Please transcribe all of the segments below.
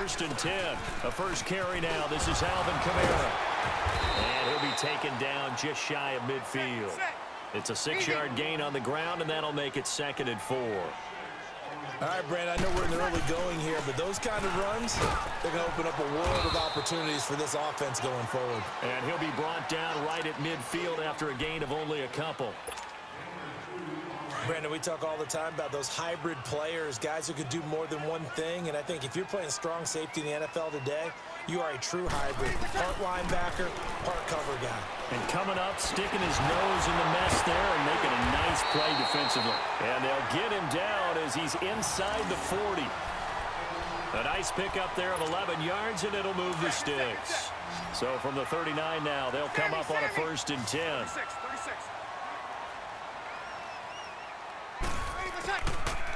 first and 10. A first carry now. This is Alvin Kamara. And he'll be taken down just shy of midfield. It's a 6-yard gain on the ground, and that'll make it 2nd and 4. All right, Brandon, I know we're in the early going here, but those kind of runs, they're going to open up a world of opportunities for this offense going forward. And he'll be brought down right at midfield after a gain of only a couple. Brandon, we talk all the time about those hybrid players, guys who could do more than one thing, and I think if you're playing strong safety in the NFL today, you are a true hybrid. Part linebacker, part cover guy. And coming up, sticking his nose in the mess there and making a nice play defensively. And they'll get him down as he's inside the 40. A nice pickup there of 11 yards, and it'll move the sticks. So from the 39 now, they'll come up on a 1st and 10. 36.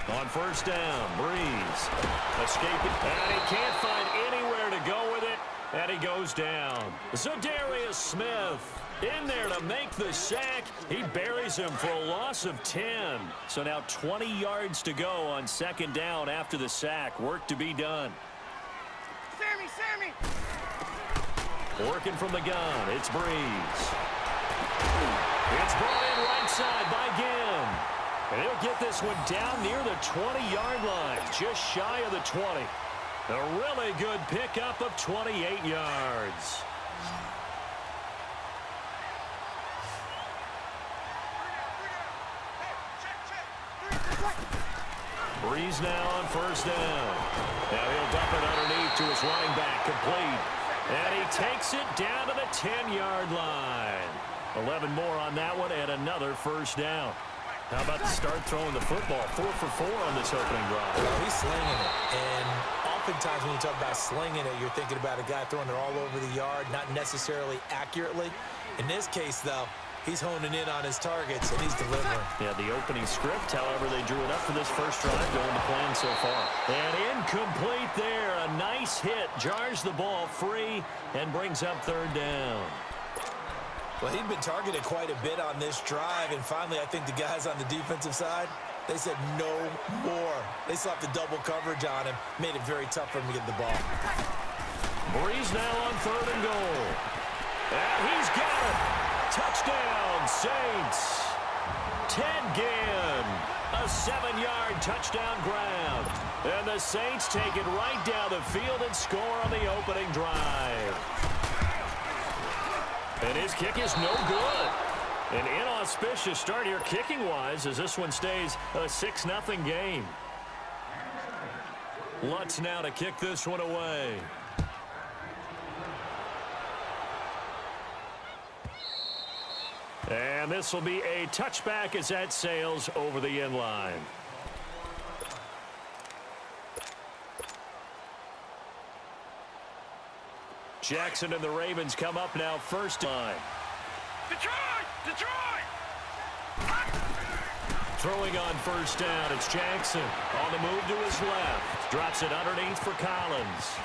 On 1st down, Breeze escaping, and he can't find anywhere to go with it, and he goes down. Zadarius Smith in there to make the sack. He buries him for a loss of 10. So now 20 yards to go on 2nd down after the sack. Work to be done. Sammy! Working from the gun, it's Breeze. It's brought in right side by Ginn. And he'll get this one down near the 20-yard line, just shy of the 20. A really good pickup of 28 yards. Breeze now on 1st down. Now he'll dump it underneath to his running back, complete. And he takes it down to the 10-yard line. 11 more on that one and another 1st down. How about to start throwing the football? 4 for 4 on this opening drive. Well, he's slinging it. And oftentimes when you talk about slinging it, you're thinking about a guy throwing it all over the yard, not necessarily accurately. In this case, though, he's honing in on his targets, and he's delivering. Yeah, the opening script, however, they drew it up for this first drive, going to plan so far. And incomplete there. A nice hit. Jars the ball free and brings up 3rd down. Well, he'd been targeted quite a bit on this drive, and finally I think the guys on the defensive side, they said no more. They slapped the double coverage on him, made it very tough for him to get the ball. Breeze now on 3rd and goal. And he's got it. Touchdown, Saints. Ted Ginn, a 7-yard touchdown grab. And the Saints take it right down the field and score on the opening drive. And his kick is no good. An inauspicious start here kicking-wise as this one stays a 6-0 game. Lutz now to kick this one away. And this will be a touchback as that sails over the end line. Jackson and the Ravens come up now 1st line. Detroit! Throwing on 1st down, it's Jackson. On the move to his left. Drops it underneath for Collins.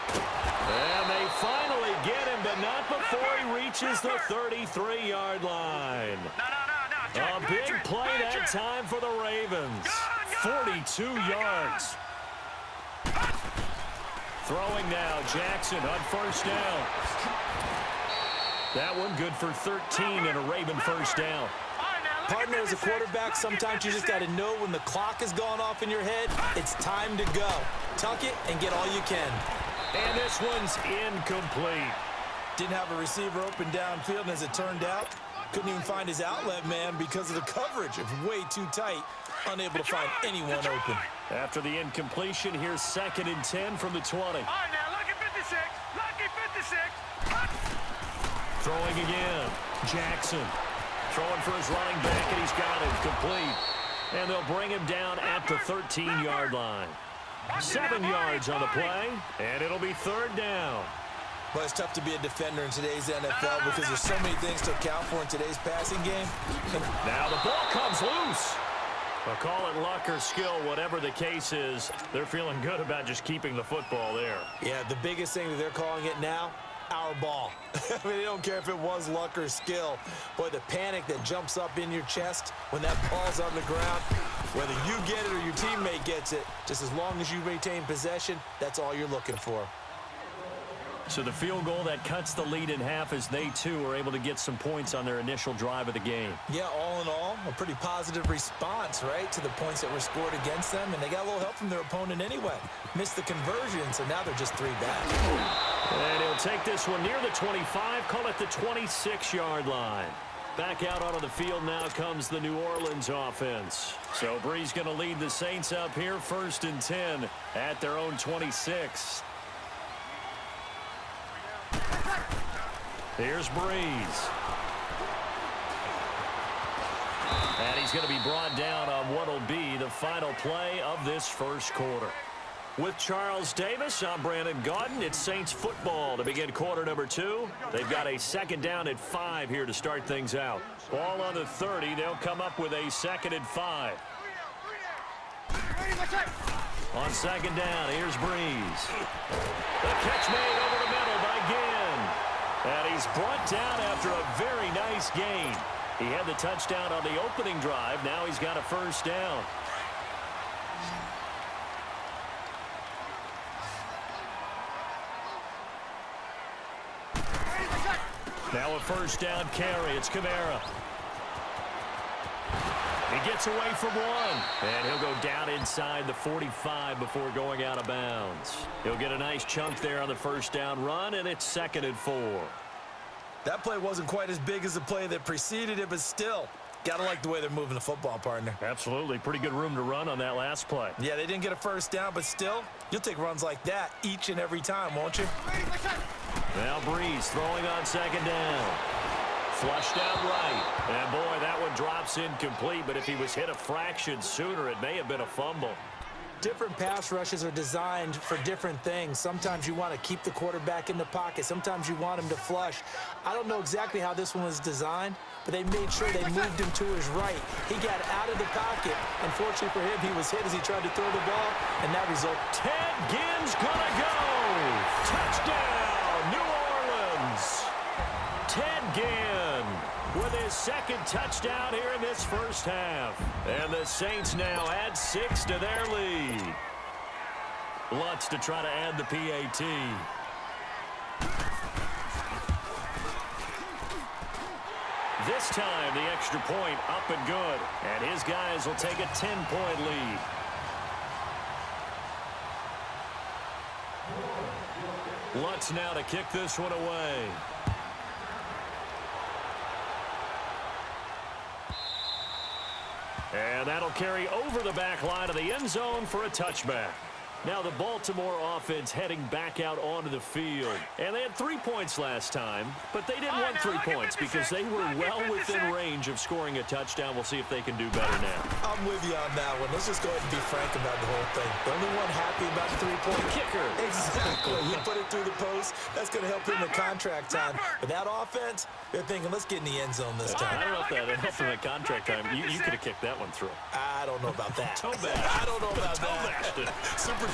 And they finally get him, but not before he reaches the 33-yard line. A big play that time for the Ravens. 42 yards. Throwing now, Jackson on 1st down. That one good for 13 and a Raven 1st down. Partner, as a quarterback, sometimes you just got to know when the clock has gone off in your head, it's time to go. Tuck it and get all you can. And this one's incomplete. Didn't have a receiver open downfield, and as it turned out, couldn't even find his outlet man because of the coverage. It was way too tight, unable to find anyone open. After the incompletion, here's 2nd and 10 from the 20. All right, now, lucky 56. Throwing again. Jackson throwing for his running back, and he's got it complete. And they'll bring him down at the 13-yard line. 7 yards on the play, and it'll be 3rd down. Well, it's tough to be a defender in today's NFL because there's so many things to account for in today's passing game. Now the ball comes loose. Well, call it luck or skill, whatever the case is, they're feeling good about just keeping the football there. Yeah, the biggest thing that they're calling it now, our ball. I mean, they don't care if it was luck or skill. Boy, the panic that jumps up in your chest when that ball's on the ground, Whether you get it or your teammate gets it, just as long as you retain possession, that's all you're looking for. So the field goal that cuts the lead in half as they, too, are able to get some points on their initial drive of the game. Yeah, all in all, a pretty positive response, right, to the points that were scored against them, and they got a little help from their opponent anyway. Missed the conversion, so now they're just 3 back. And he'll take this one near the 25, call it the 26-yard line. Back out onto the field now comes the New Orleans offense. So Brees going to lead the Saints up here, 1st and 10 at their own 26. Here's Brees. And he's going to be brought down on what will be the final play of this first quarter. With Charles Davis, I'm Brandon Gaudin. It's Saints football to begin quarter number 2. They've got a 2nd down at 5 here to start things out. Ball on the 30. They'll come up with a 2nd and 5. On 2nd down, here's Brees. The catch made over the middle by Ginn. And he's brought down after a very nice gain. He had the touchdown on the opening drive. Now he's got a 1st down. Now a 1st down carry. It's Kamara. He gets away from one. And he'll go down inside the 45 before going out of bounds. He'll get a nice chunk there on the 1st down run, and it's 2nd and 4. That play wasn't quite as big as the play that preceded it, but still, got to like the way they're moving the football, partner. Absolutely. Pretty good room to run on that last play. Yeah, they didn't get a 1st down, but still, you'll take runs like that each and every time, won't you? Now Brees throwing on 2nd down. Flushed out right. And boy, that one drops incomplete, but if he was hit a fraction sooner, it may have been a fumble. Different pass rushes are designed for different things. Sometimes you want to keep the quarterback in the pocket. Sometimes you want him to flush. I don't know exactly how this one was designed, but they made sure they moved him to his right. He got out of the pocket. Unfortunately for him, he was hit as he tried to throw the ball, and that result. Ted Ginn's gonna go. Touchdown, New Orleans. Ted Ginn with his 2nd touchdown here in this first half. And the Saints now add 6 to their lead. Lutz to try to add the PAT. This time the extra point up and good. And his guys will take a 10-point lead. Lutz now to kick this one away. And that'll carry over the back line of the end zone for a touchback. Now the Baltimore offense heading back out onto the field. And they had 3 points last time, but they didn't want 3 points because they were well within range of scoring a touchdown. We'll see if they can do better now. I'm with you on that one. Let's just go ahead and be frank about the whole thing. The only one happy about the 3-point kicker. Exactly. He put it through the post. That's going to help him in contract time. But that offense, they're thinking, let's get in the end zone this time. I don't know if that helped him in contract time. You could have kicked that one through. I don't know about that. Toe bash. I don't know about that. Super toe.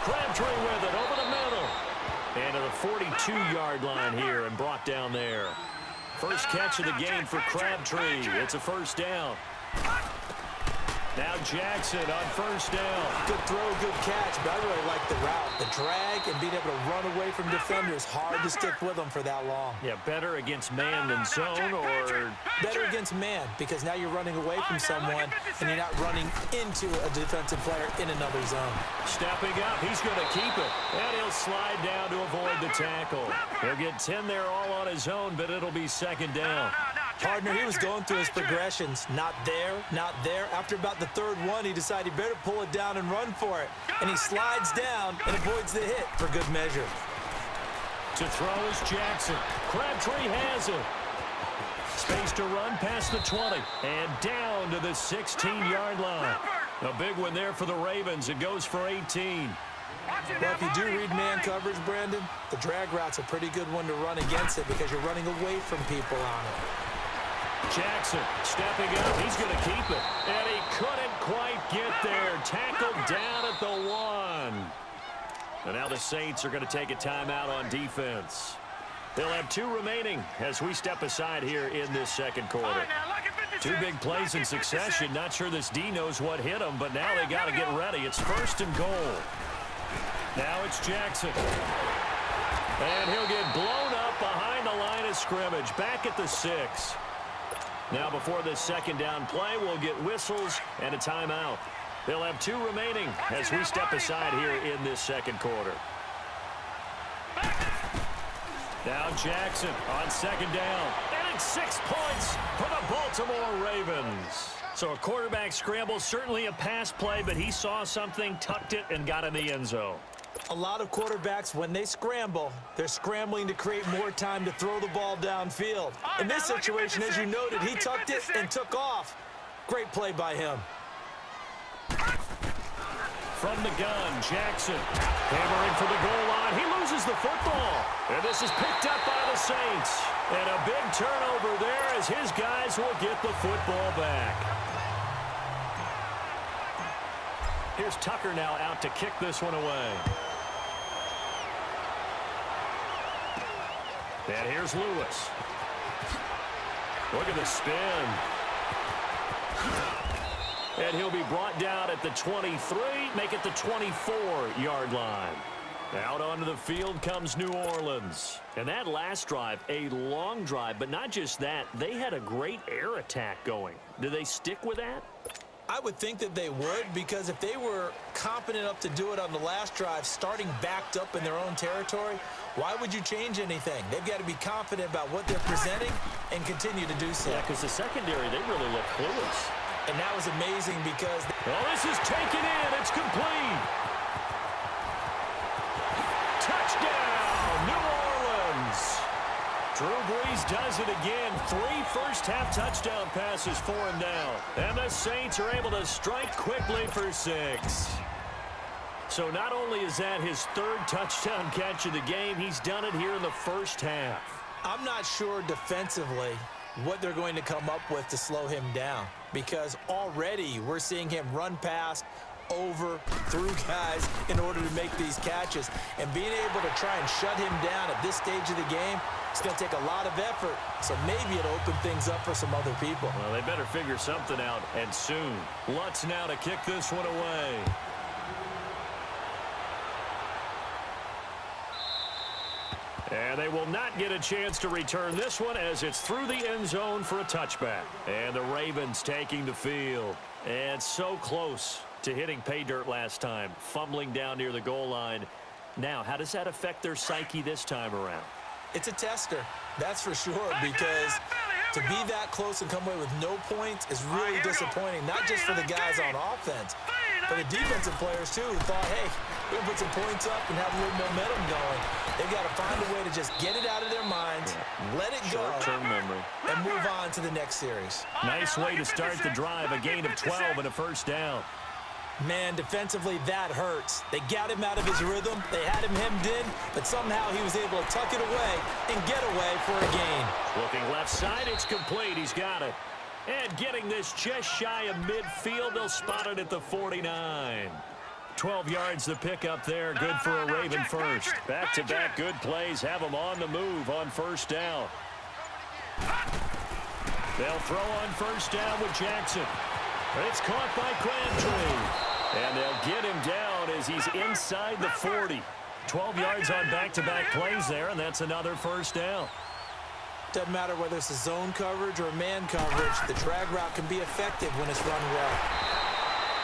Crabtree with it over the middle. And to the 42-yard line here and brought down there. First catch of the game for Crabtree. It's a 1st down. Now Jackson on 1st down. Good throw, good catch, but I really like the route. The drag and being able to run away from defenders. Hard to stick with them for that long. Yeah, better against man than zone, or better against man, because now you're running away from someone and you're not running into a defensive player in another zone. Stepping up, he's going to keep it. And he'll slide down to avoid the tackle. He'll get 10 there all on his own, but it'll be 2nd down. Partner, he was going through his progressions. Not there, not there. After about the 3rd one, he decided he better pull it down and run for it. And he slides down and avoids the hit for good measure. To throw is Jackson. Crabtree has it. Space to run past the 20. And down to the 16-yard line. A big one there for the Ravens. It goes for 18. Well, if you do read man coverage, Brandon, the drag route's a pretty good one to run against it because you're running away from people on it. Jackson stepping up. He's going to keep it. And he couldn't quite get there. Tackled down at the 1. And now the Saints are going to take a timeout on defense. They'll have 2 remaining as we step aside here in this second quarter. Now look at 57. Two big plays in succession. Not sure this D knows what hit him, but now they got to get ready. It's 1st and goal. Now it's Jackson. And he'll get blown up behind the line of scrimmage. Back at the 6. Now before this 2nd down play, we'll get whistles and a timeout. They'll have 2 remaining as we step aside here in this 2nd quarter. Now Jackson on 2nd down. And it's 6 points for the Baltimore Ravens. So a quarterback scramble, certainly a pass play, but he saw something, tucked it, and got in the end zone. A lot of quarterbacks, when they scramble, they're scrambling to create more time to throw the ball downfield. In this situation, as you noted, he tucked it and took off. Great play by him. From the gun, Jackson hammering for the goal line. He loses the football. And this is picked up by the Saints. And a big turnover there as his guys will get the football back. Here's Tucker now out to kick this one away. And here's Lewis. Look at the spin. And he'll be brought down at the 23, make it the 24-yard line. Out onto the field comes New Orleans. And that last drive, a long drive, but not just that, they had a great air attack going. Do they stick with that? I would think that they would, because if they were competent enough to do it on the last drive, starting backed up in their own territory, why would you change anything? They've got to be confident about what they're presenting and continue to do so. Yeah, because the secondary, they really look clueless. And that was amazing because... Well, this is taken in. It's complete. Touchdown, New Orleans. Drew Brees does it again. 3 first-half touchdown passes, 4 and down. And the Saints are able to strike quickly for 6. So not only is that his 3rd touchdown catch of the game, he's done it here in the first half. I'm not sure defensively what they're going to come up with to slow him down, because already we're seeing him run past, over, through guys in order to make these catches. And being able to try and shut him down at this stage of the game, it's going to take a lot of effort. So maybe it'll open things up for some other people. Well, they better figure something out, and soon. Lutz now to kick this one away. And they will not get a chance to return this one as it's through the end zone for a touchback. And the Ravens taking the field. And so close to hitting pay dirt last time, fumbling down near the goal line. Now, how does that affect their psyche this time around? It's a tester, that's for sure, because to be that close and come away with no points is really disappointing, not just for the guys on offense, but the defensive players, too, who thought, hey, we're going to put some points up and have a little momentum going. They've got to find a way to just get it out of their minds, let it go, short-term memory, and move on to the next series. Nice way to start the drive, a gain of 12 and a first down. Man, defensively, that hurts. They got him out of his rhythm. They had him hemmed in, but somehow he was able to tuck it away and get away for a gain. Looking left side, it's complete. He's got it. And getting this just shy of midfield, they'll spot it at the 49. 12 yards to pick up there. Good for a Raven first. Back-to-back good plays have them on the move on first down. They'll throw on first down with Jackson. It's caught by Crabtree. And they'll get him down as he's inside the 40. 12 yards on back-to-back plays there, and that's another first down. Doesn't matter whether it's a zone coverage or man coverage, the drag route can be effective when it's run well.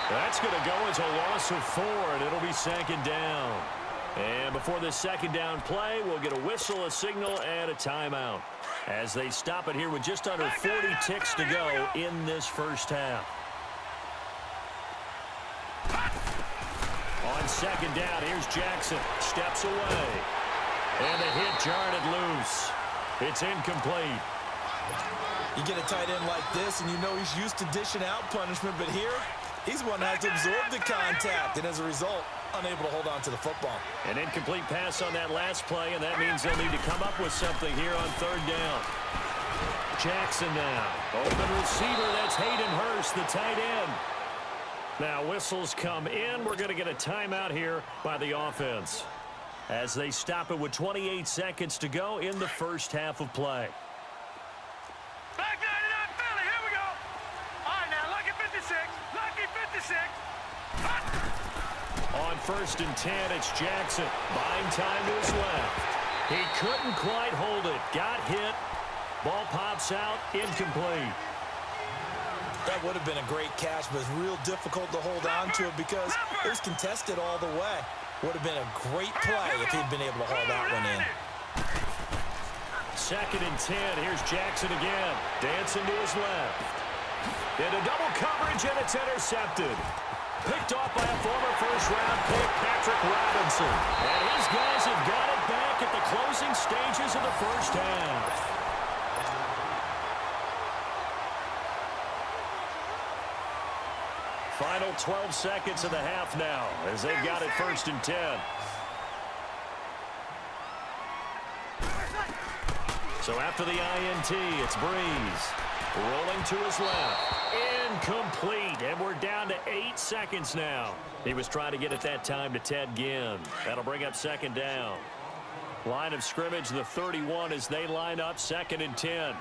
That's going to go as a loss of 4, and it'll be 2nd down. And before this 2nd down play, we'll get a whistle, a signal, and a timeout as they stop it here with just under 40 ticks to go in this first half. On 2nd down, here's Jackson. Steps away. And the hit jarred it loose. It's incomplete. You get a tight end like this, and you know he's used to dishing out punishment, but here, he's one that has to absorb the contact, and as a result, unable to hold on to the football. An incomplete pass on that last play, and that means they'll need to come up with something here on 3rd down. Jackson now. Open receiver, that's Hayden Hurst, the tight end. Now whistles come in. We're going to get a timeout here by the offense as they stop it with 28 seconds to go in the first half of play. Back 99 Philly, here we go. first and 10. It's Jackson. Buying time to his left. He couldn't quite hold it. Got hit. Ball pops out. Incomplete. That would have been a great catch, but it's real difficult to hold on to it because it was contested all the way. Would have been a great play if he'd been able to haul that one in. Second and 10. Here's Jackson again. Dancing to his left. Into double coverage, and it's intercepted. Picked off by a former first-round pick, Patrick Robinson. And his guys have got it back at the closing stages of the first half. Final 12 seconds of the half now as they've got it first and 10. So after the INT, it's Breeze. Rolling to his left. Incomplete. And we're down to 8 seconds now. He was trying to get it that time to Ted Ginn. That'll bring up second down. Line of scrimmage, the 31 as they line up second and 10.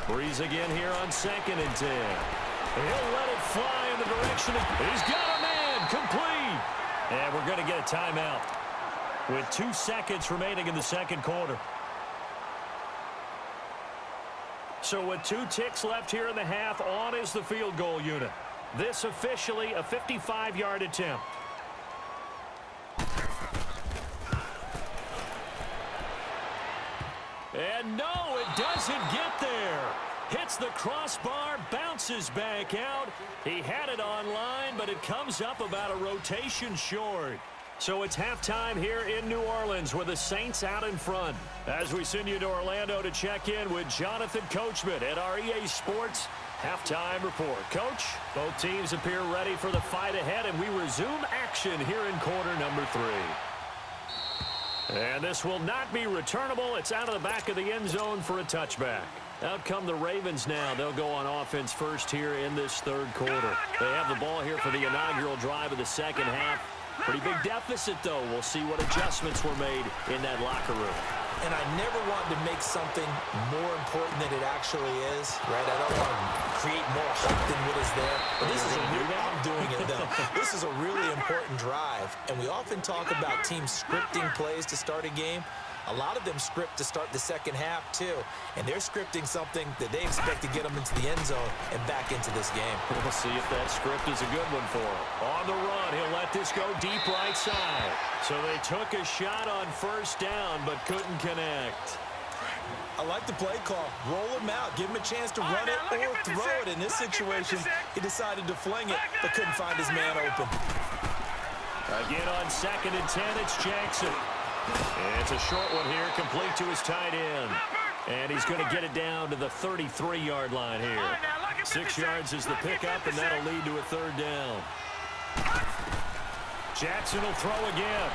Breeze again here on second and 10. He'll let it fly in the direction of... He's got a man. Complete. And we're going to get a timeout with 2 seconds remaining in the second quarter. So with 2 ticks left here in the half, on is the field goal unit. This officially a 55-yard attempt. And no, it doesn't get there. Hits the crossbar, bounces back out. He had it on line, but it comes up about a rotation short. So it's halftime here in New Orleans with the Saints out in front. As we send you to Orlando to check in with Jonathan Coachman at our EA Sports Halftime Report. Coach, both teams appear ready for the fight ahead, and we resume action here in quarter number 3. And this will not be returnable. It's out of the back of the end zone for a touchback. Out come the Ravens now. They'll go on offense first here in this third quarter. They have the ball here for the inaugural drive of the second half. Pretty big deficit, though. We'll see what adjustments were made in that locker room. And I never want to make something more important than it actually is, right? I don't want to create more hype than what is there. But this is a real, I'm doing it, though. This is a really important drive. And we often talk about teams scripting plays to start a game. A lot of them script to start the second half, too. And they're scripting something that they expect to get them into the end zone and back into this game. We'll see if that script is a good one for him. On the run, he'll let this go deep right side. So they took a shot on first down, but couldn't connect. I like the play call. Roll him out. Give him a chance to run it or throw it. In this situation, he decided to fling it, but couldn't find his man open. Again on second and 10, it's Jackson. It's a short one here, complete to his tight end. And he's going to get it down to the 33-yard line here. 6 yards is the pickup, and that'll lead to a third down. Jackson will throw again.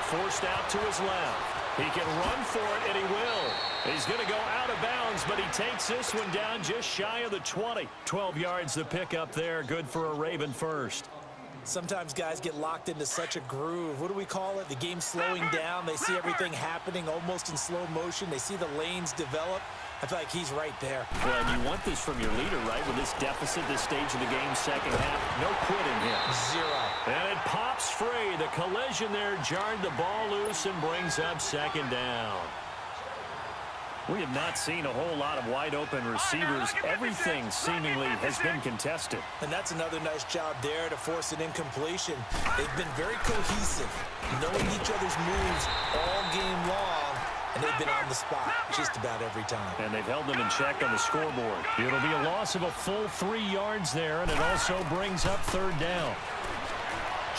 Forced out to his left. He can run for it, and he will. He's going to go out of bounds, but he takes this one down just shy of the 20. 12 yards the pickup there, good for a Raven first. Sometimes guys get locked into such a groove. What do we call it? The game slowing down. They see everything happening almost in slow motion. They see the lanes develop. I feel like he's right there. Well, and you want this from your leader, right? With this deficit, this stage of the game, second half, no quitting him. 0. And it pops free. The collision there jarred the ball loose and brings up second down. We have not seen a whole lot of wide-open receivers. Everything seemingly has been contested. And that's another nice job there to force an incompletion. They've been very cohesive, knowing each other's moves all game long, and they've been on the spot just about every time. And they've held them in check on the scoreboard. It'll be a loss of a full 3 yards there, and it also brings up third down.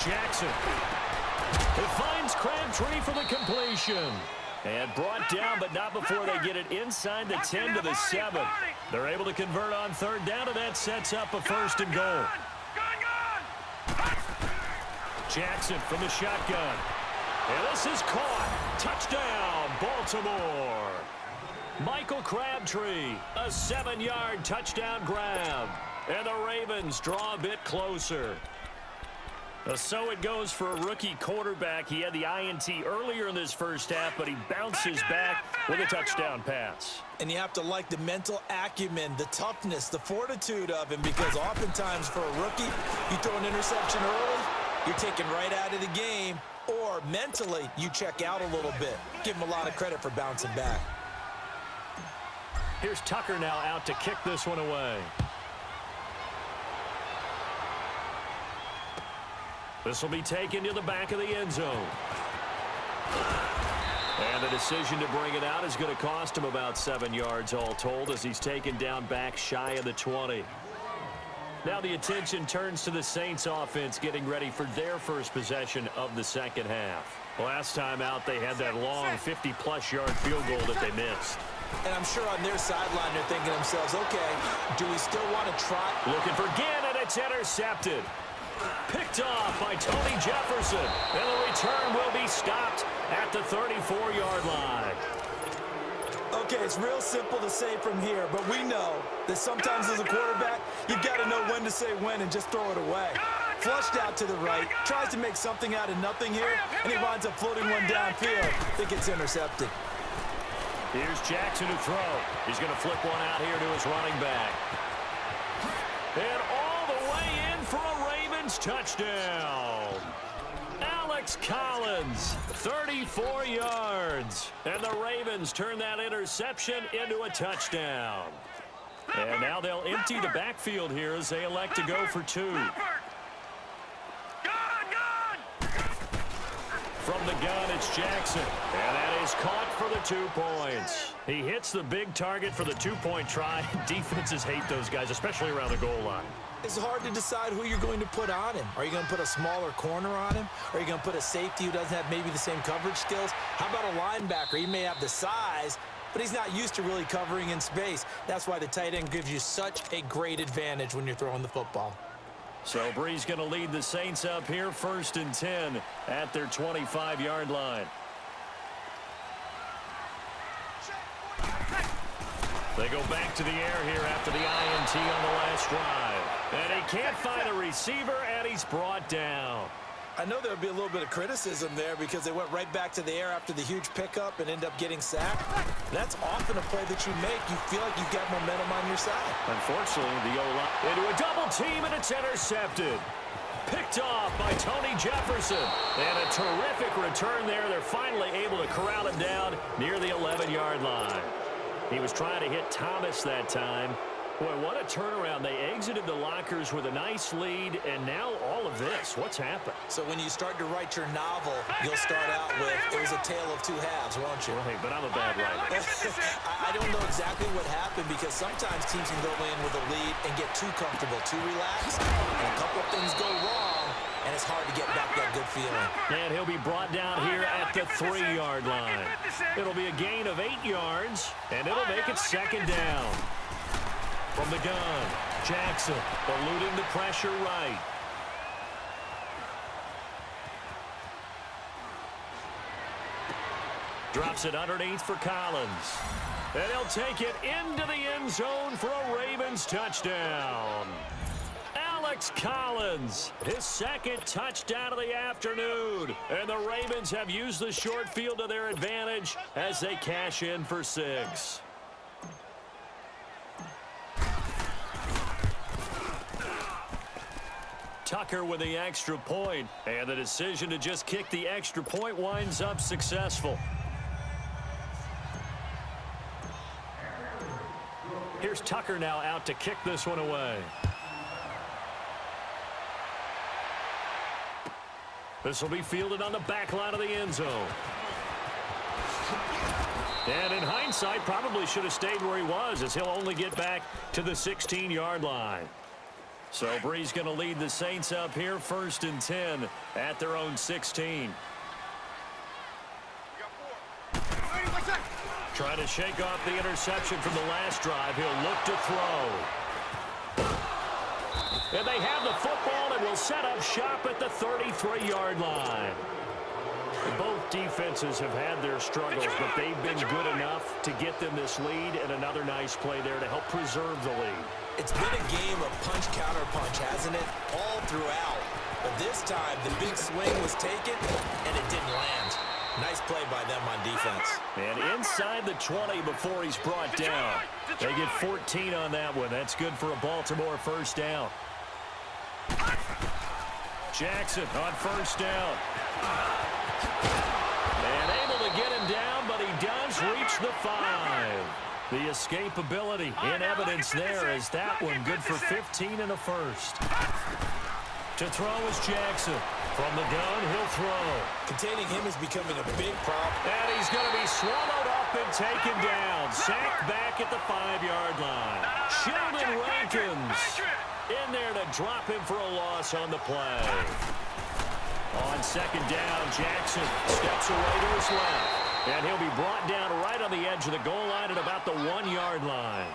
Jackson. It finds Crabtree for the completion. And brought down, but not before they get it inside the 10 to the 7. They're able to convert on third down, and that sets up a first and goal. Jackson from the shotgun. And this is caught. Touchdown, Baltimore. Michael Crabtree, a 7-yard touchdown grab. And the Ravens draw a bit closer. So it goes for a rookie quarterback. He had the INT earlier in this first half, but he bounces back with a touchdown pass. And you have to like the mental acumen, the toughness, the fortitude of him, because oftentimes for a rookie, you throw an interception early, you're taken right out of the game, or mentally you check out a little bit. Give him a lot of credit for bouncing back. Here's Tucker now out to kick this one away. This will be taken to the back of the end zone. And the decision to bring it out is going to cost him about 7 yards all told as he's taken down back shy of the 20. Now the attention turns to the Saints offense getting ready for their first possession of the second half. Last time out they had that long 50-plus yard field goal that they missed. And I'm sure on their sideline they're thinking to themselves, okay, do we still want to try? Looking for Ginn, and it's intercepted. Picked off by Tony Jefferson. And the return will be stopped at the 34-yard line. Okay, it's real simple to say from here, but we know that sometimes as a quarterback, you've got to know when to say when and just throw it away. Flushed out to the right, tries to make something out of nothing here, and he winds up floating one downfield that gets intercepted. Here's Jackson to throw. He's going to flip one out here to his running back. And all the way in for a Ravens touchdown. Alex Collins, 34 yards. And the Ravens turn that interception into a touchdown. And now they'll empty the backfield here as they elect to go for two. From the gun, it's Jackson. And that is caught for the 2 points. He hits the big target for the 2-point try. Defenses hate those guys, especially around the goal line. It's hard to decide who you're going to put on him. Are you going to put a smaller corner on him? Are you going to put a safety who doesn't have maybe the same coverage skills? How about a linebacker? He may have the size, but he's not used to really covering in space. That's why the tight end gives you such a great advantage when you're throwing the football. So Bree's going to lead the Saints up here 1st and 10 at their 25-yard line. They go back to the air here after the INT on the last drive. And he can't find a receiver, and he's brought down. I know there would be a little bit of criticism there because they went right back to the air after the huge pickup and end up getting sacked. That's often a play that you make. You feel like you've got momentum on your side. Unfortunately, the O-line into a double team, and it's intercepted. Picked off by Tony Jefferson. And a terrific return there. They're finally able to corral him down near the 11-yard line. He was trying to hit Thomas that time. Boy, what a turnaround. They exited the lockers with a nice lead, and now all of this. What's happened? So when you start to write your novel, you'll start out with, it was a tale of two halves, won't you? Hey, but I'm a bad writer. I don't know exactly what happened because sometimes teams can go in with a lead and get too comfortable, too relaxed, and a couple of things go wrong, and it's hard to get back that good feeling. And he'll be brought down here at the 3-yard line. It'll be a gain of 8 yards, and it'll make it 2nd down. From the gun, Jackson eluding the pressure right. Drops it underneath for Collins. And he'll take it into the end zone for a Ravens touchdown. Alex Collins, his 2nd touchdown of the afternoon. And the Ravens have used the short field to their advantage as they cash in for 6. Tucker with the extra point, and the decision to just kick the extra point winds up successful. Here's Tucker now out to kick this one away. This will be fielded on the back line of the end zone. And in hindsight, probably should have stayed where he was, as he'll only get back to the 16-yard line. So Bree's going to lead the Saints up here 1st and 10 at their own 16. Trying to shake off the interception from the last drive. He'll look to throw. And they have the football and will set up shop at the 33-yard line. Both defenses have had their struggles, but they've been good enough to get them this lead, and another nice play there to help preserve the lead. It's been a game of punch-counter-punch, hasn't it? All throughout. But this time, the big swing was taken, and it didn't land. Nice play by them on defense. And inside the 20 before he's brought down. They get 14 on that one. That's good for a Baltimore first down. Jackson on first down. And able to get him down, but he does reach the 5. The escapability in evidence there as that one good for 15 and a first. To throw is Jackson. From the gun, he'll throw. Containing him is becoming a big problem. And he's going to be swallowed up and taken down. Sacked back at the 5-yard line. Sheldon Rankins in there to drop him for a loss on the play. On second down, Jackson steps away to his left. And he'll be brought down right on the edge of the goal line at about the 1-yard line.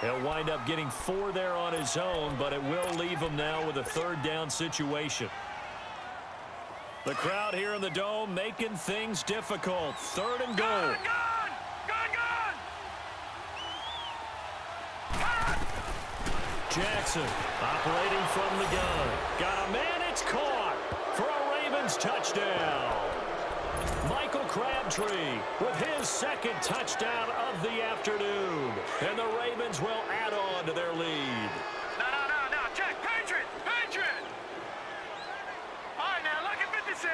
He'll wind up getting 4 there on his own, but it will leave him now with a third down situation. The crowd here in the Dome making things difficult. Third and goal. Gone! Jackson operating from the gun. Got a man, it's caught for a Ravens touchdown. Michael Crabtree with his second touchdown of the afternoon. And the Ravens will add on to their lead. No. Check. Patriot. All right, now, look at 56.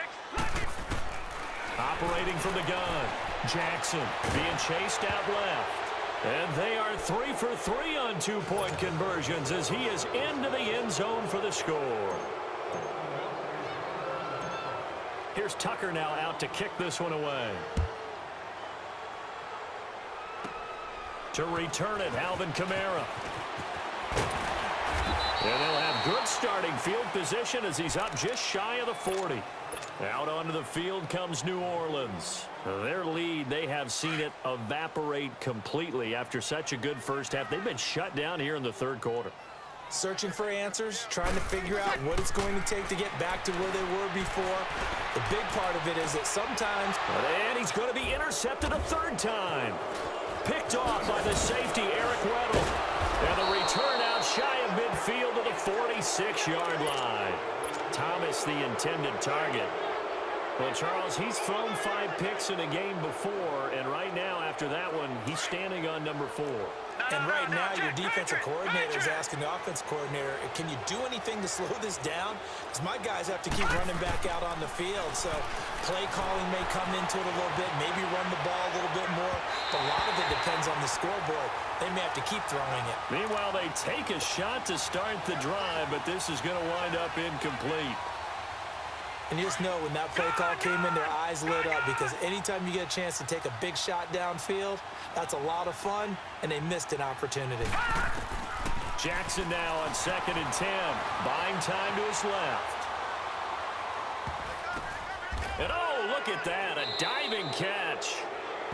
Operating from the gun. Jackson being chased out left. And they are 3 for 3 on 2-point conversions as he is into the end zone for the score. Here's Tucker now out to kick this one away. To return it, Alvin Kamara. And they'll have good starting field position as he's up just shy of the 40. Out onto the field comes New Orleans. Their lead, they have seen it evaporate completely after such a good first half. They've been shut down here in the third quarter. Searching for answers, trying to figure out what it's going to take to get back to where they were before. The big part of it is that sometimes... And he's going to be intercepted a third time. Picked off by the safety, Eric Weddle. And the return out shy of midfield to the 46-yard line. Thomas, the intended target. Well, Charles, he's thrown 5 picks in a game before, and right now, after that one, he's standing on number 4. And right now, your defensive coordinator is asking the offensive coordinator, can you do anything to slow this down? Because my guys have to keep running back out on the field. So play calling may come into it a little bit, maybe run the ball a little bit more. But a lot of it depends on the scoreboard. They may have to keep throwing it. Meanwhile, they take a shot to start the drive, but this is going to wind up incomplete. And you just know when that play call came in, their eyes lit up because anytime you get a chance to take a big shot downfield, that's a lot of fun, and they missed an opportunity. Jackson now on 2nd and 10, buying time to his left. And oh, look at that, a diving catch.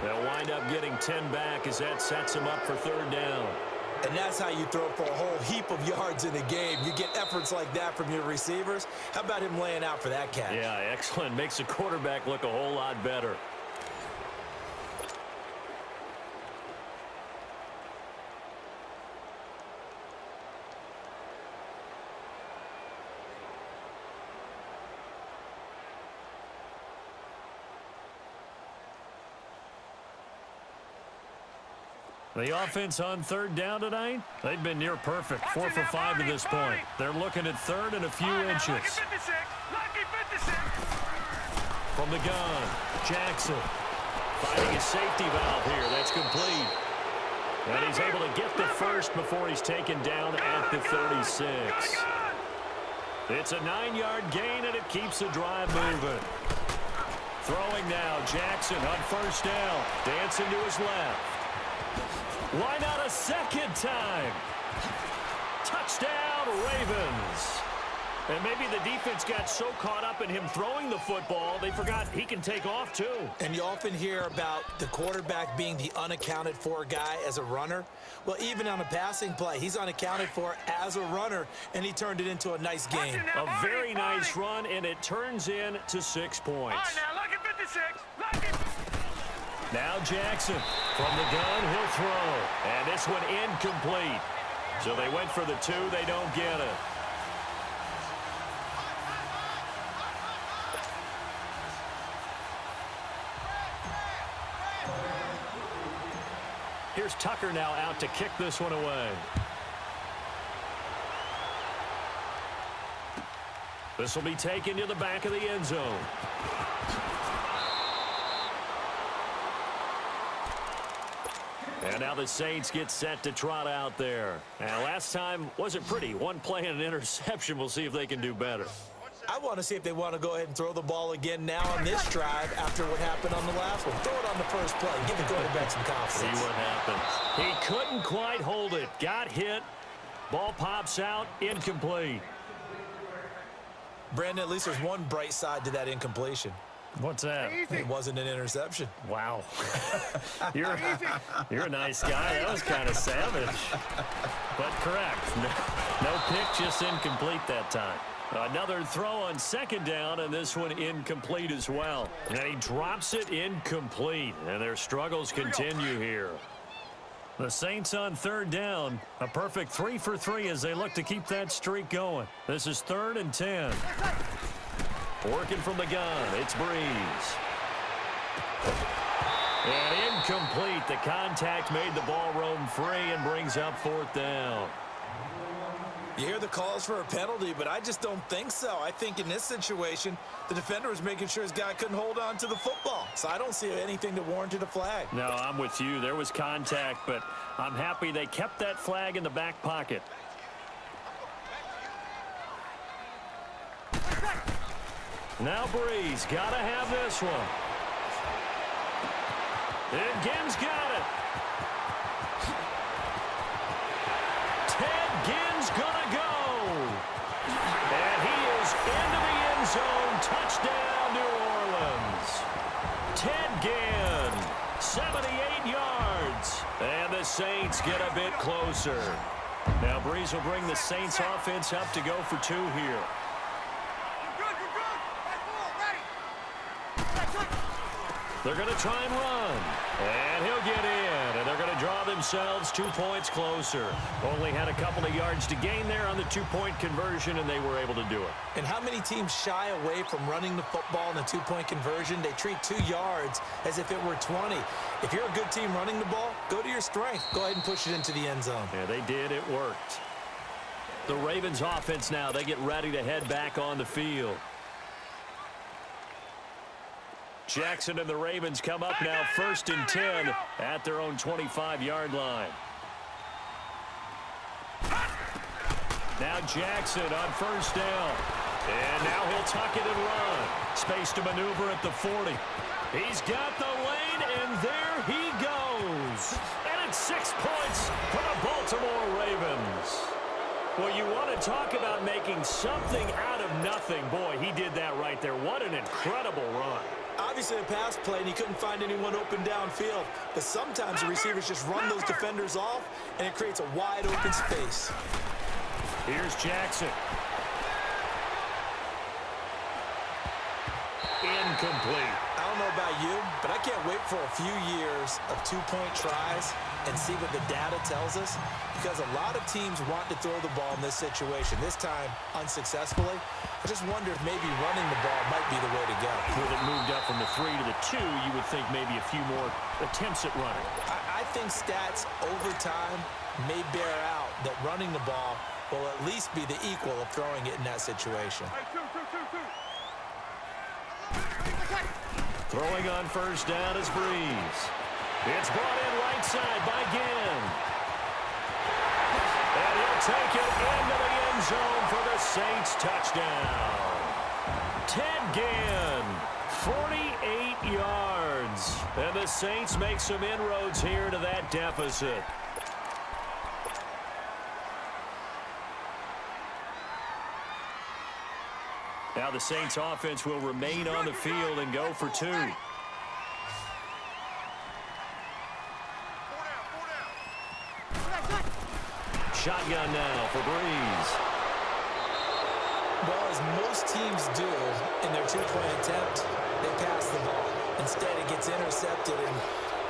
They'll wind up getting 10 back as that sets them up for third down. And that's how you throw for a whole heap of yards in a game. You get efforts like that from your receivers. How about him laying out for that catch? Yeah, excellent. Makes the quarterback look a whole lot better. The offense on third down tonight, they've been near perfect. 4 for 5 to this point. They're looking at third and a few inches. From the gun, Jackson finding a safety valve here. That's complete. And he's able to get the first before he's taken down at the 36. It's a 9-yard gain, and it keeps the drive moving. Throwing now, Jackson on first down. Dancing to his left. Why not a second time? Touchdown, Ravens. And maybe the defense got so caught up in him throwing the football, they forgot he can take off too. And you often hear about the quarterback being the unaccounted for guy as a runner. Well, even on a passing play, he's unaccounted for as a runner, and he turned it into a nice game. A very nice run, and it turns into 6 points. All right, now, look at 56. Look at... Now Jackson from the gun, he'll throw. And this one incomplete. So they went for the 2, they don't get it. Here's Tucker now out to kick this one away. This will be taken to the back of the end zone. And now the Saints get set to trot out there. And last time wasn't pretty. One play and an interception. We'll see if they can do better. I want to see if they want to go ahead and throw the ball again now on this drive after what happened on the last one. Throw it on the first play. Give the quarterback some confidence. See what happens. He couldn't quite hold it. Got hit. Ball pops out. Incomplete. Brandon, at least there's one bright side to that incompletion. What's that? It wasn't an interception. Wow. You're a nice guy. That was kind of savage. But correct. No pick, just incomplete that time. Another throw on second down, and this one incomplete as well. And he drops it incomplete, and their struggles continue here. The Saints on third down. A perfect 3 for 3 as they look to keep that streak going. This is 3rd and 10. Working from the gun, it's Breeze. And incomplete. The contact made the ball roam free and brings up 4th down. You hear the calls for a penalty, but I just don't think so. I think in this situation, the defender was making sure his guy couldn't hold on to the football. So I don't see anything that warranted a flag. No, I'm with you. There was contact, but I'm happy they kept that flag in the back pocket. Now Breeze, gotta have this one. And Ginn's got it. Ted Ginn's gonna go. And he is into the end zone. Touchdown, New Orleans. Ted Ginn, 78 yards. And the Saints get a bit closer. Now Breeze will bring the Saints offense up to go for 2 here. They're going to try and run. And he'll get in. And they're going to draw themselves 2 points closer. Only had a couple of yards to gain there on the 2-point conversion, and they were able to do it. And how many teams shy away from running the football in a 2-point conversion? They treat 2 yards as if it were 20. If you're a good team running the ball, go to your strength. Go ahead and push it into the end zone. Yeah, they did. It worked. The Ravens offense now, they get ready to head back on the field. Jackson and the Ravens come up now 1st and 10 at their own 25-yard line. Now Jackson on 1st down. And now he'll tuck it and run. Space to maneuver at the 40. He's got the lane, and there he goes. And it's 6 points for the Baltimore Ravens. Well, you want to talk about making something out of nothing. Boy, he did that right there. What an incredible run. Obviously a pass play, and he couldn't find anyone open downfield. But sometimes the receivers just run those defenders off, and it creates a wide open space. Here's Jackson. Incomplete. I don't know about you, but I can't wait for a few years of 2-point tries and see what the data tells us, because a lot of teams want to throw the ball in this situation. This time, unsuccessfully. I just wonder if maybe running the ball might be the way to go. With it moved up from the 3 to the 2, you would think maybe a few more attempts at running. I think stats over time may bear out that running the ball will at least be the equal of throwing it in that situation. Throwing on 1st down is Breeze. It's brought in right side by Ginn. And he'll take it into the end zone for the Saints touchdown. Ted Ginn, 48 yards. And the Saints make some inroads here to that deficit. Now the Saints offense will remain on the field and go for 2. Shotgun now for Breeze. Well, as most teams do in their 2-point attempt, they pass the ball. Instead, it gets intercepted. And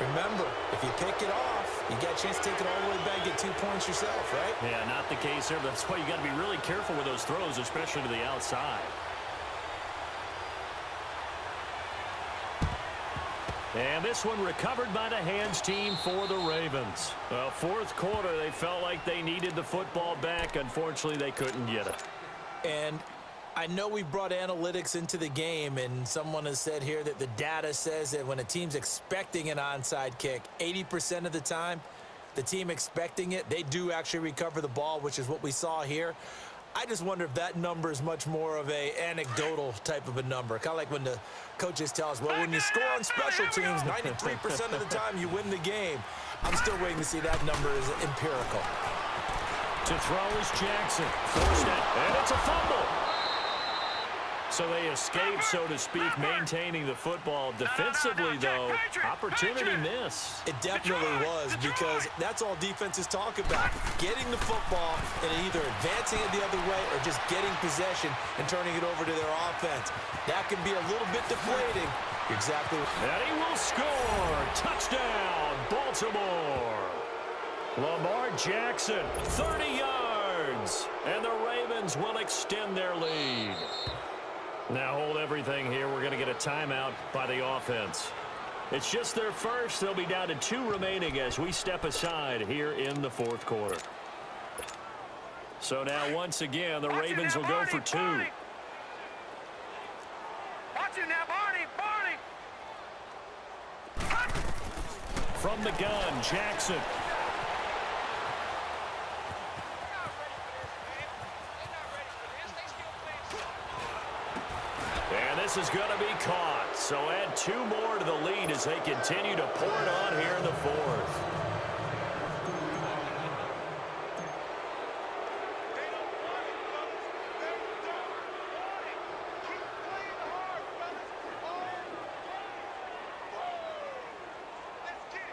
remember, if you pick it off, you got a chance to take it all the way back, get 2 points yourself, right? Yeah, not the case there. That's why you got to be really careful with those throws, especially to the outside. And this one recovered by the hands team for the Ravens. Well, fourth quarter, they felt like they needed the football back. Unfortunately, they couldn't get it. And I know we've brought analytics into the game, and someone has said here that the data says that when a team's expecting an onside kick, 80% of the time, the team expecting it, they do actually recover the ball, which is what we saw here. I just wonder if that number is much more of a anecdotal type of a number. Kind of like when the coaches tell us, well, when you score on special teams, 93% of the time you win the game. I'm still waiting to see that number is empirical. To throw is Jackson. Forced it, and it's a fumble. So they escape, so to speak, maintaining the football. Defensively, though, opportunity miss. It definitely was, because that's all defenses talk about. Getting the football and either advancing it the other way or just getting possession and turning it over to their offense. That can be a little bit deflating. Exactly. And he will score. Touchdown, Baltimore. Lamar Jackson, 30 yards. And the Ravens will extend their lead. Now hold everything here. We're going to get a timeout by the offense. It's just their first. They'll be down to 2 remaining as we step aside here in the fourth quarter. So now once again, the Ravens will go for 2. Watch it now, Barney. From the gun, Jackson. And this is going to be caught. So add 2 more to the lead as they continue to pour it on here in the fourth.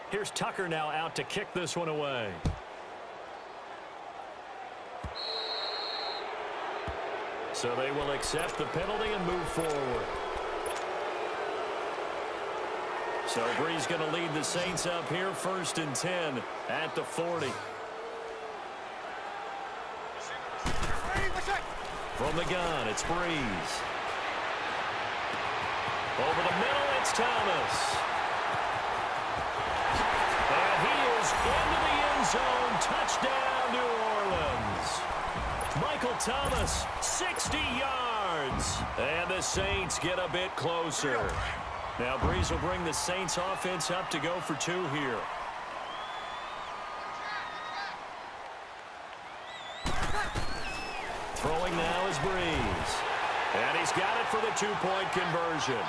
Here's Tucker now out to kick this one away. So they will accept the penalty and move forward. So Bree's going to lead the Saints up here, 1st and 10 at the 40. From the gun, it's Breeze. Over the middle, it's Thomas. And he is into the end zone. Touchdown, New Orleans. Michael Thomas, 60 yards. And the Saints get a bit closer. Now Breeze will bring the Saints offense up to go for 2 here. Throwing now is Breeze. And he's got it for the 2-point conversion.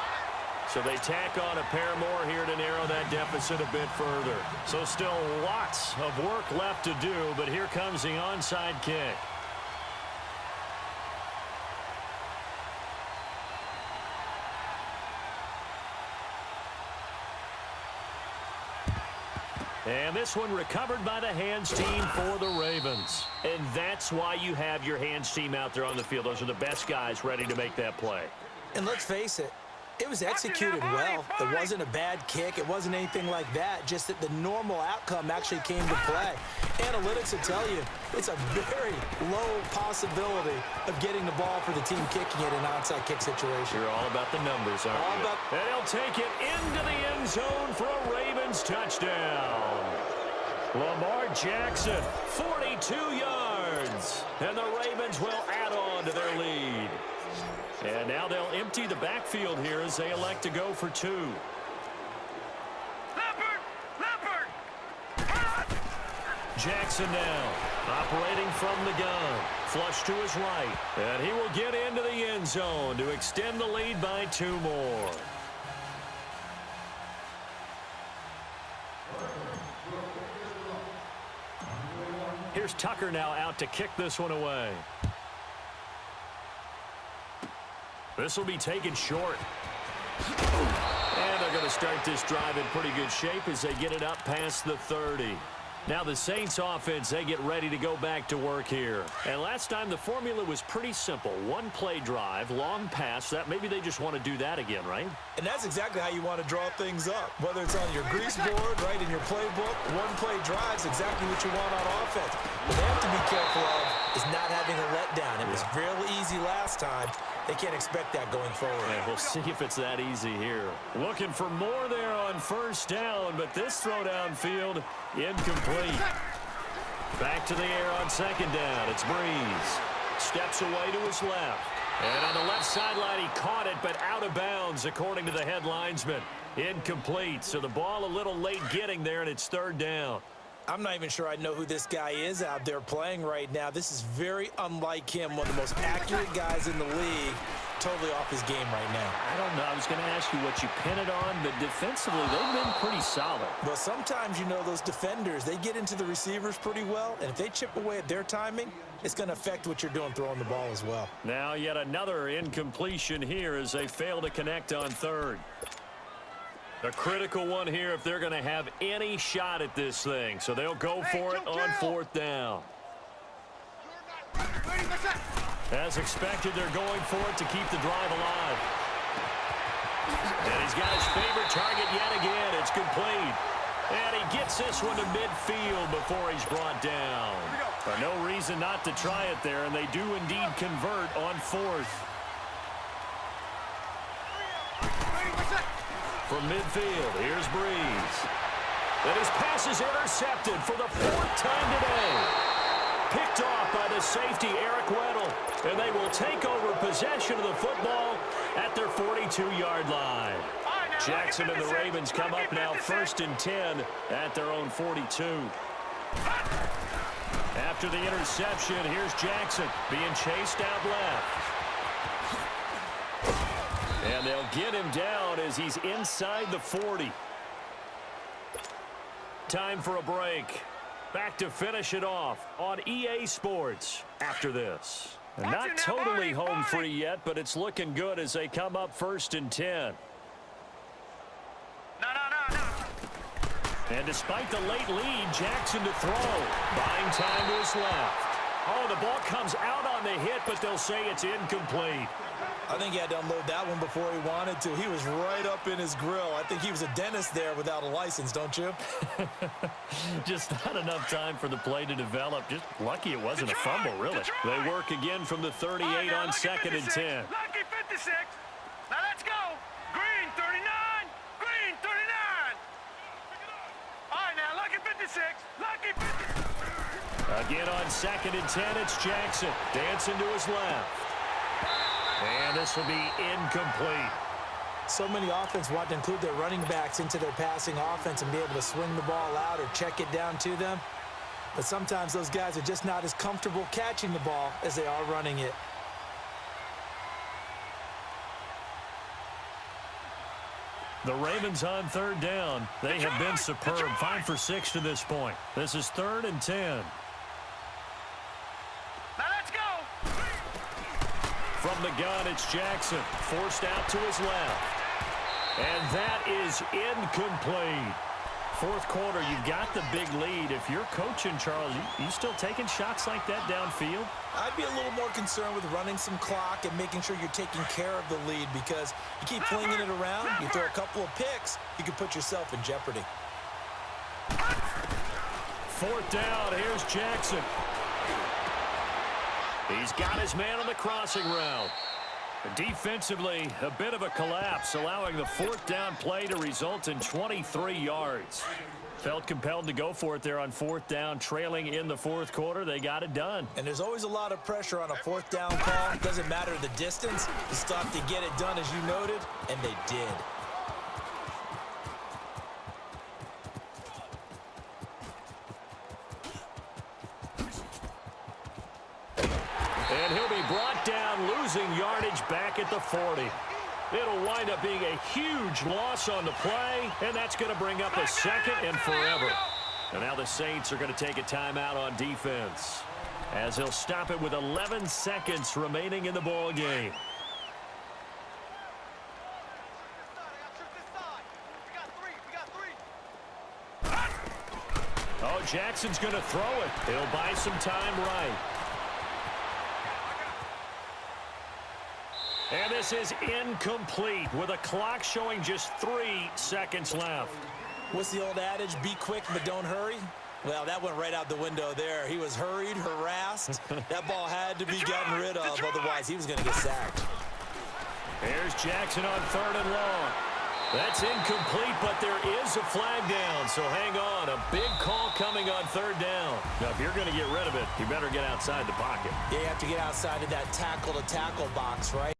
So they tack on a pair more here to narrow that deficit a bit further. So still lots of work left to do, but here comes the onside kick. And this one recovered by the hands team for the Ravens. And that's why you have your hands team out there on the field. Those are the best guys ready to make that play. And let's face it, it was executed well. It wasn't a bad kick. It wasn't anything like that. Just that the normal outcome actually came to play. Analytics will tell you it's a very low possibility of getting the ball for the team kicking it in an onside kick situation. You're all about the numbers, aren't you? And he'll take it into the end zone for a Ravens touchdown. Lamar Jackson, 42 yards. And the Ravens will add on to their lead. And now they'll empty the backfield here as they elect to go for 2. Jackson now, operating from the gun. Flush to his right. And he will get into the end zone to extend the lead by 2 more. Here's Tucker now out to kick this one away. This will be taken short. And they're going to start this drive in pretty good shape as they get it up past the 30. Now the Saints offense, they get ready to go back to work here. And last time the formula was pretty simple. 1-play drive, long pass. That maybe they just want to do that again, right? And that's exactly how you want to draw things up. Whether it's on your grease board, right, in your playbook, 1-play drive is exactly what you want on offense. What they have to be careful of is not having a letdown. It was real easy last time. They can't expect that going forward. Yeah, we'll see if it's that easy here. Looking for more there on first down, but this throw downfield incomplete. Back to the air on second down. It's Breeze. Steps away to his left. And on the left sideline, he caught it, but out of bounds, according to the head linesman. Incomplete. So the ball a little late getting there, and it's third down. I'm not even sure I know who this guy is out there playing right now. This is very unlike him, one of the most accurate guys in the league. Totally off his game right now. I don't know. I was going to ask you what you pin it on, but defensively, they've been pretty solid. Well, sometimes, you know, those defenders, they get into the receivers pretty well, and if they chip away at their timing, it's going to affect what you're doing throwing the ball as well. Now yet another incompletion here as they fail to connect on third. A critical one here if they're going to have any shot at this thing. So they'll go for it on fourth down. As expected, they're going for it to keep the drive alive. And he's got his favorite target yet again. It's complete. And he gets this one to midfield before he's brought down. No reason not to try it there, and they do indeed convert on fourth. From midfield, here's Breeze. And his pass is intercepted for the fourth time today. Picked off by the safety, Eric Weddle. And they will take over possession of the football at their 42-yard line. Jackson and the Ravens come up now 1st and 10 at their own 42. After the interception, here's Jackson being chased out left. And they'll get him down as he's inside the 40. Time for a break. Back to finish it off on EA Sports after this. And not totally home free yet, but it's looking good as they come up 1st and 10. No. And despite the late lead, Jackson to throw. Buying time to his left. Oh, the ball comes out on the hit, but they'll say it's incomplete. I think he had to unload that one before he wanted to. He was right up in his grill. I think he was a dentist there without a license, don't you? Just not enough time for the play to develop. Just lucky it wasn't a fumble, really. They work again from the 38 on 2nd and 10. Lucky 56. Now let's go. Green 39. Green 39. All right, now lucky 56. Lucky 56. Again on 2nd and 10, it's Jackson. Dancing to his left. And this will be incomplete. So many offenses want to include their running backs into their passing offense and be able to swing the ball out or check it down to them. But sometimes those guys are just not as comfortable catching the ball as they are running it. The Ravens on 3rd down. They have been superb. 5 for 6 to this point. This is 3rd and 10. From the gun, it's Jackson. Forced out to his left. And that is incomplete. 4th quarter, you got the big lead. If you're coaching, Charles, you still taking shots like that downfield? I'd be a little more concerned with running some clock and making sure you're taking care of the lead, because you keep flinging it around, you throw a couple of picks, you can put yourself in jeopardy. 4th down, here's Jackson. He's got his man on the crossing route. Defensively, a bit of a collapse, allowing the 4th down play to result in 23 yards. Felt compelled to go for it there on 4th down, trailing in the 4th quarter. They got it done. And there's always a lot of pressure on a 4th down call. It doesn't matter the distance. You still have to get it done, as you noted, and they did. And he'll be brought down, losing yardage back at the 40. It'll wind up being a huge loss on the play, and that's going to bring up a 2nd and forever. And now the Saints are going to take a timeout on defense, as he'll stop it with 11 seconds remaining in the ball game. Oh, Jackson's going to throw it. He'll buy some time right. And this is incomplete with a clock showing just 3 seconds left. What's the old adage? Be quick, but don't hurry. Well, that went right out the window there. He was hurried, harassed. That ball had to be gotten rid of, otherwise he was going to get sacked. Here's Jackson on 3rd and long. That's incomplete, but there is a flag down, so hang on. A big call coming on 3rd down. Now, if you're going to get rid of it, you better get outside the pocket. Yeah, you have to get outside of that tackle-to-tackle box, right?